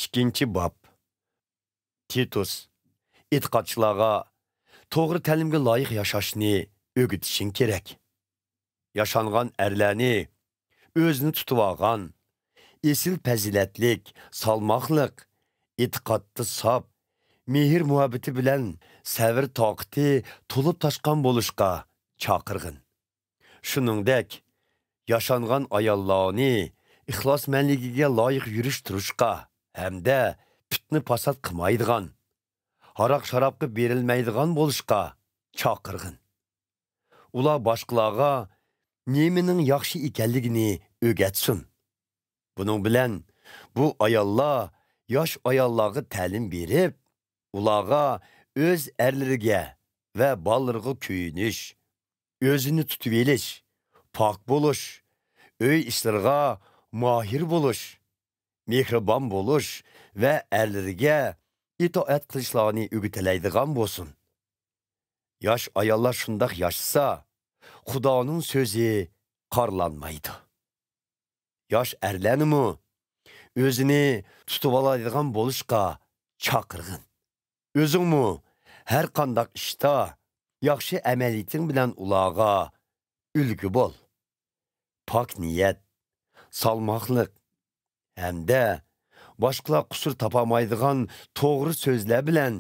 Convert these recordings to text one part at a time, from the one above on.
İkinci bab. Titus, e'tiqodchilarga to'g'ri ta'limga loyiq yashashni o'rgatishing kerak. Yaşangan erlarni o'zini tutib olgan, esil fazilatlik, salmoqliq, e'tiqodda sof, mehr muhabbati bilan sabr toqati to'lib toshgan bo'lishga chaqirg'in. Shuningdek, yaşangan ayollarni ixlosmanligiga loyiq yurish turishga hamda fitna fasod qilmaydigan, haroq sharobga berilmaydigan bo'lishga chaqirg'in. Ular boshqalarga nemening yaxshi ekanligini o'rgatsin. Buning bilan bu ayollar yosh ayollarga ta'lim berib, ularga o'z erlariga va bolalarga kuyinish, o'zini tutib elish, pok bo'lish, uy ishlariga mahir bo'lish, mehribon bo'lish va erlariga itoat qilishlarni o'rgatilaydigan bo'lsin. Yosh ayollar shundoq yashasa, Xudoning so'zi qarlanmaydi. Yosh erlarni o'zini tutib oladigan bo'lishga chaqirg'in. O'zingmi har qanday ishda yaxshi amaliyating bilan ularga ulgu bo'l. Pok niyat, salmoqliq hamda boshqalar qusur topamaydigan to'g'ri so'zlar bilan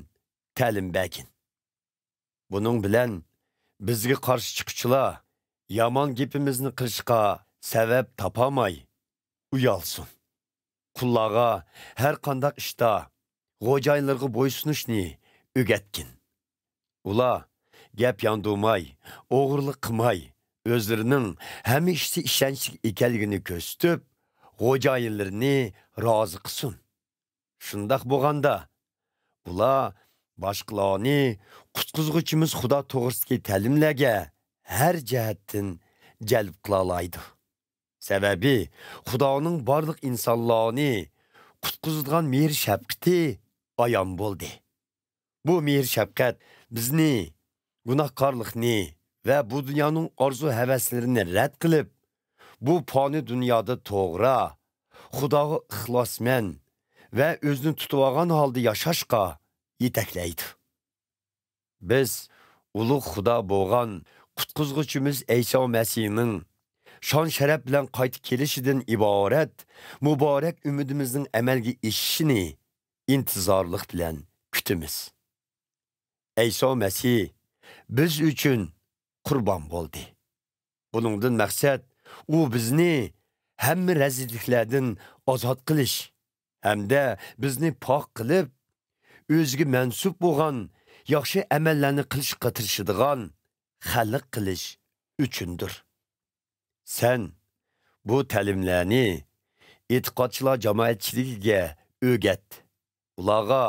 ta'lim bergin. Buning bilan bizga qarshi chiquvchilar yomon gapimizni qilishga sabab topamay uyalsin. Qullarga har qanday ishda xo'jayinlarga bo'ysunishni o'rgatgin. Ular gap yandurmay, o'g'irlik qilmay, o'zlarining hamma ishda ishonchli ekanligini ko'rsatib, xo'jayinlarni rozi qilsin. Shundoq bo'lganda, ular boshqalarni qutqizuvchimiz Xudo to'g'risidagi ta'limlarga har jihatdan jalb qila oladi. Sababi Xudoning barliq insonlarni qutqizadigan mehr shafqati ayon bo'ldi. Bu mehr shafqat bizni gunohkorlikni va bu dunyoning orzu havaslarini rad qilib, bu fani dunyoda to'g'ri, Xudoga ixlosman va o'zini tutib olgan holda yashashga yetaklaydi. Biz ulug' Xudo bo'lgan qutqizuvchimiz Ayso Masihning shon sharaf bilan qaytib kelishidan iborat muborak umidimizning amalga oshishini intizorlik bilan kutamiz. Ayso Masih biz uchun qurbon bo'ldi. Buningdan maqsad u bizni hamma razilliklardan ozod qilish hamda bizni pok qilib, o'ziga mansub bo'lgan yaxshi amallarni qilishga tirishadigan xalq qilish uchundir. Sen bu ta'limlarni e'tiqodchilar jamoatchiligiga o'rgat. Ularga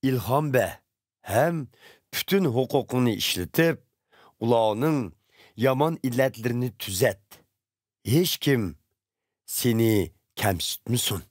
ilhom ber, ham bütün huquqini ishlatib, ularning yomon illatlarini tuzat. Hech kim seni kamsitmasin.